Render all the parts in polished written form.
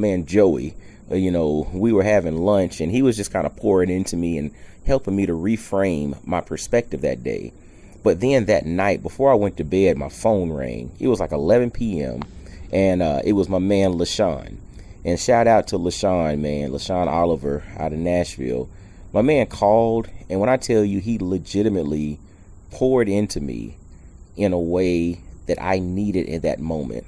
man Joey, we were having lunch and he was just kind of pouring into me and helping me to reframe my perspective that day. But then that night before I went to bed, my phone rang. It was like 11 p.m. and it was my man LaShawn. And shout out to LaShawn, man, LaShawn Oliver out of Nashville. My man called, and when I tell you, he legitimately poured into me in a way that I needed in that moment.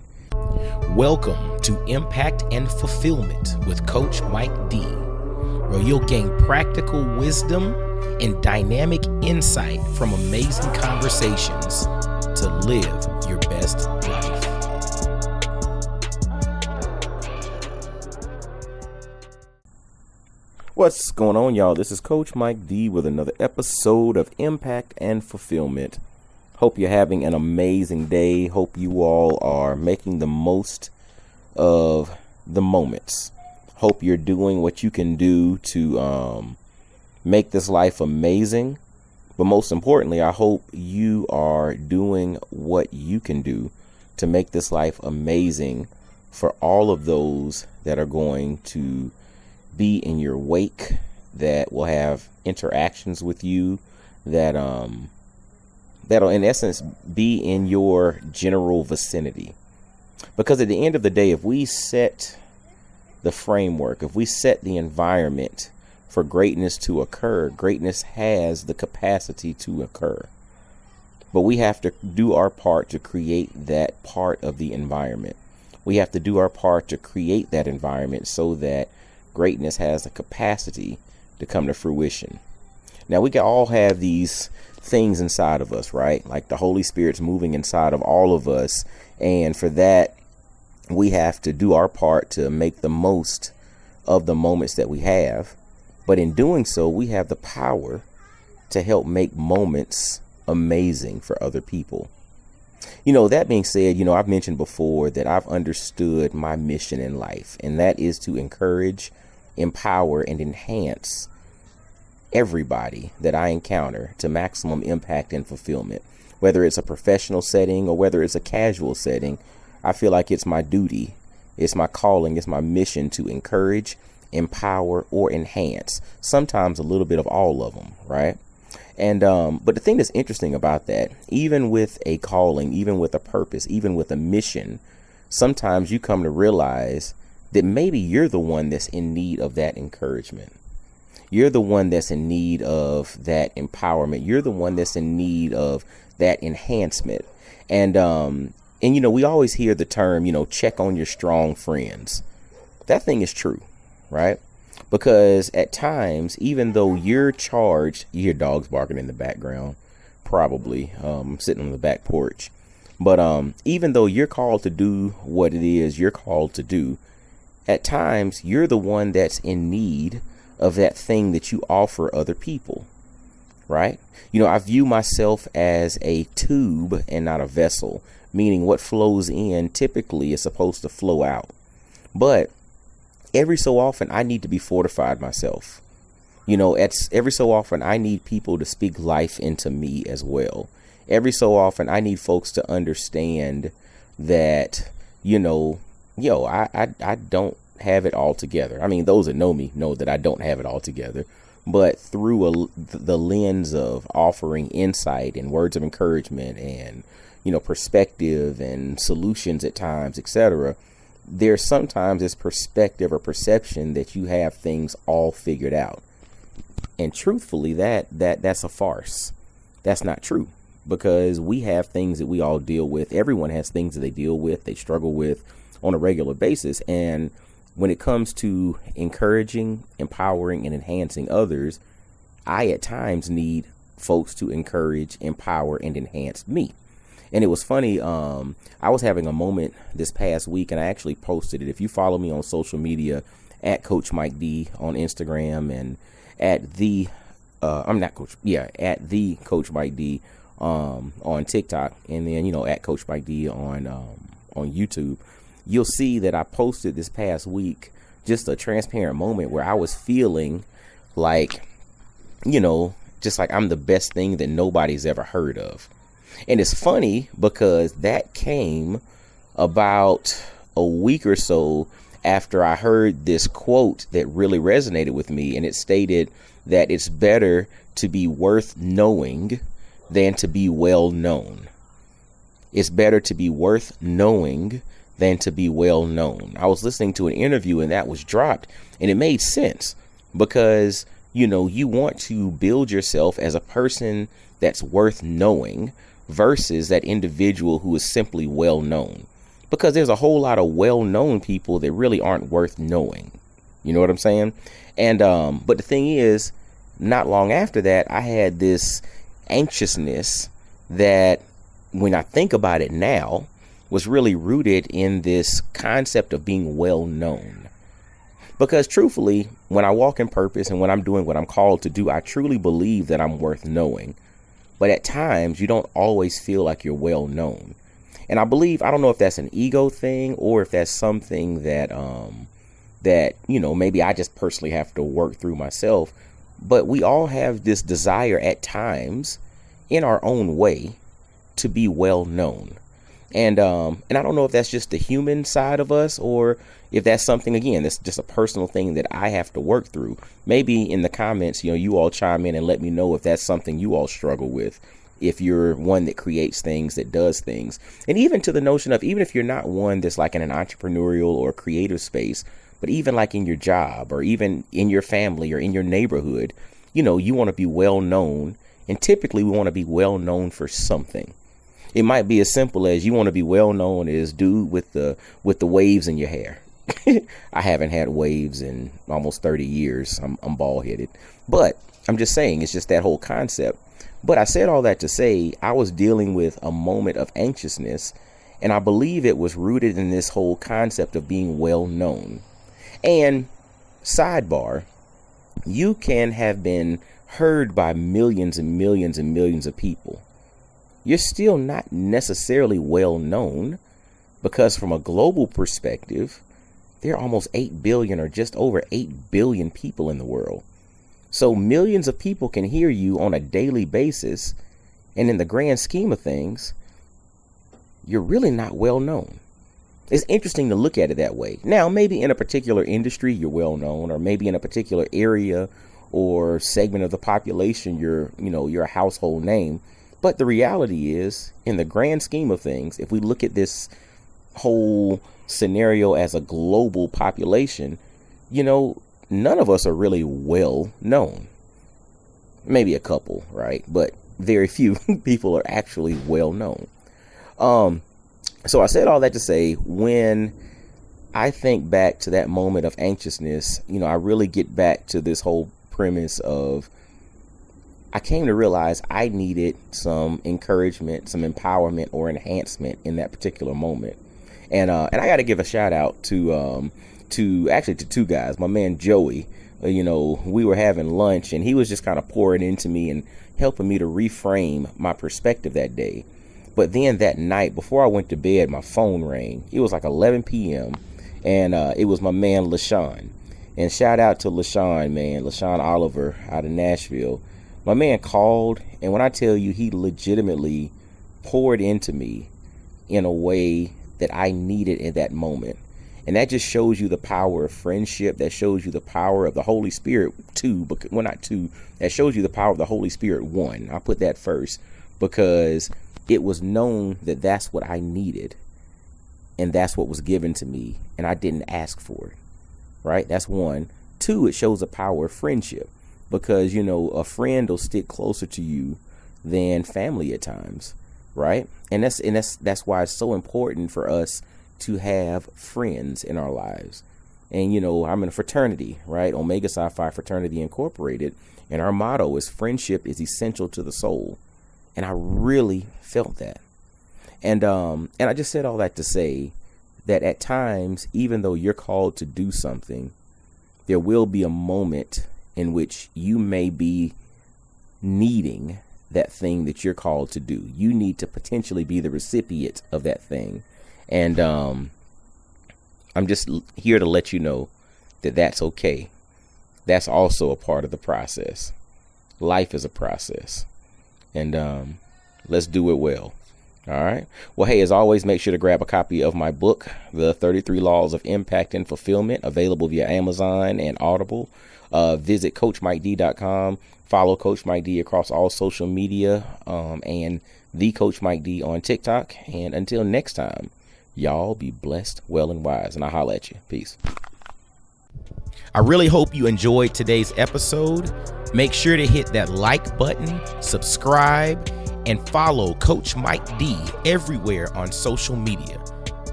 Welcome to Impact and Fulfillment with Coach Mike D, where you'll gain practical wisdom and dynamic insight from amazing conversations to live your best life. What's going on, y'all? This is Coach Mike D with another episode of Impact and Fulfillment. Hope you're having an amazing day. Hope you all are making the most of the moments. Hope you're doing what you can do to make this life amazing. But most importantly, I hope you are doing what you can do to make this life amazing for all of those that are going to be in your wake, that will have interactions with you, that'll in essence be in your general vicinity. Because at the end of the day, if we set the framework, if we set the environment for greatness to occur, greatness has the capacity to occur. But we have to do our part to create that part of the environment. We have to do our part to create that environment so that greatness has the capacity to come to fruition. Now, we can all have these things inside of us, right? Like the Holy Spirit's moving inside of all of us. And for that, we have to do our part to make the most of the moments that we have. But in doing so, we have the power to help make moments amazing for other people. That being said, I've mentioned before that I've understood my mission in life, and that is to encourage, empower, and enhance everybody that I encounter to maximum impact and fulfillment. Whether it's a professional setting or whether it's a casual setting, I feel like it's my duty, it's my calling, it's my mission to encourage, empower, or enhance. Sometimes a little bit of all of them, right? And but the thing that's interesting about that, even with a calling, even with a purpose, even with a mission, sometimes you come to realize that maybe you're the one that's in need of that encouragement. You're the one that's in need of that empowerment. You're the one that's in need of that enhancement. And we always hear the term, check on your strong friends. That thing is true, right? Because at times, even though you're charged, you hear dogs barking in the background, probably sitting on the back porch. But even though you're called to do what it is you're called to do, at times you're the one that's in need of that thing that you offer other people, right? I view myself as a tube and not a vessel, meaning what flows in typically is supposed to flow out. But every so often I need to be fortified myself. Every so often I need people to speak life into me as well. Every so often I need folks to understand that, I don't have it all together. I mean, those that know me know that I don't have it all together, but through the lens of offering insight and words of encouragement and, perspective and solutions at times, etc., there's sometimes this perspective or perception that you have things all figured out. And truthfully, that's a farce. That's not true, because we have things that we all deal with. Everyone has things that they deal with, they struggle with on a regular basis. And when it comes to encouraging, empowering, and enhancing others, I at times need folks to encourage, empower, and enhance me. And it was funny, I was having a moment this past week, and I actually posted it. If you follow me on social media, at Coach Mike D on Instagram, and at the Coach Mike D on TikTok, and then, at Coach Mike D on YouTube, you'll see that I posted this past week just a transparent moment where I was feeling like, just like I'm the best thing that nobody's ever heard of. And it's funny because that came about a week or so after I heard this quote that really resonated with me. And it stated that it's better to be worth knowing than to be well known. It's better to be worth knowing than to be well known. I was listening to an interview and that was dropped, and it made sense because, you know, you want to build yourself as a person that's worth knowing versus that individual who is simply well known, because there's a whole lot of well known people that really aren't worth knowing. You know what I'm saying? And but the thing is, not long after that, I had this anxiousness that, when I think about it now, was really rooted in this concept of being well known. Because truthfully, when I walk in purpose and when I'm doing what I'm called to do, I truly believe that I'm worth knowing. But at times, you don't always feel like you're well known. And I believe, I don't know if that's an ego thing or if that's something that, you know, maybe I just personally have to work through myself. But we all have this desire at times in our own way to be well known. And I don't know if that's just the human side of us or if that's something, again, that's just a personal thing that I have to work through. Maybe in the comments, you know, you all chime in and let me know if that's something you all struggle with, if you're one that creates things, that does things. And even to the notion of, even if you're not one that's like in an entrepreneurial or creative space, but even like in your job or even in your family or in your neighborhood, you know, you want to be well known. And typically we want to be well known for something. It might be as simple as you want to be well known as dude with the waves in your hair. I haven't had waves in almost 30 years. I'm bald headed, but I'm just saying, it's just that whole concept. But I said all that to say I was dealing with a moment of anxiousness, and I believe it was rooted in this whole concept of being well known. And sidebar, you can have been heard by millions and millions and millions of people. You're still not necessarily well known, because from a global perspective, there are almost 8 billion or just over 8 billion people in the world. So millions of people can hear you on a daily basis. And in the grand scheme of things, you're really not well known. It's interesting to look at it that way. Now, maybe in a particular industry, you're well known, or maybe in a particular area or segment of the population, you're a household name. But the reality is, in the grand scheme of things, if we look at this whole scenario as a global population, you know, none of us are really well known. Maybe a couple, right? But very few people are actually well known. So I said all that to say, when I think back to that moment of anxiousness, you know, I really get back to this whole premise of, I came to realize I needed some encouragement, some empowerment or enhancement in that particular moment. And I got to give a shout out to two guys. My man, Joey, you know, we were having lunch and he was just kind of pouring into me and helping me to reframe my perspective that day. But then that night before I went to bed, my phone rang. It was like 11 p.m. and it was my man, LaShawn. And shout out to LaShawn, man, LaShawn Oliver out of Nashville. My man called, and when I tell you, he legitimately poured into me in a way that I needed in that moment. And that just shows you the power of friendship. That shows you the power of the Holy Spirit, too. But, well, not two. That shows you the power of the Holy Spirit, one. I'll put that first, because it was known that that's what I needed. And that's what was given to me. And I didn't ask for it. Right? That's one. Two, it shows the power of friendship. Because, you know, a friend will stick closer to you than family at times, right? And that's why it's so important for us to have friends in our lives. And, you know, I'm in a fraternity, right? Omega Psi Phi Fraternity Incorporated. And our motto is friendship is essential to the soul. And I really felt that. And I just said all that to say that at times, even though you're called to do something, there will be a moment in which you may be needing that thing that you're called to do. You need to potentially be the recipient of that thing. And I'm just here to let you know that that's okay. That's also a part of the process. Life is a process. And let's do it well. All right. Well, hey, as always, make sure to grab a copy of my book, The 33 Laws of Impact and Fulfillment, available via Amazon and Audible. Visit CoachMikeD.com. Follow Coach Mike D across all social media, and the Coach Mike D on TikTok. And until next time, y'all be blessed, well, and wise. And I'll holler at you. Peace. I really hope you enjoyed today's episode. Make sure to hit that like button, subscribe, and follow Coach Mike D everywhere on social media.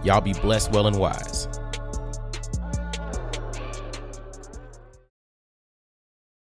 Y'all be blessed, well, and wise.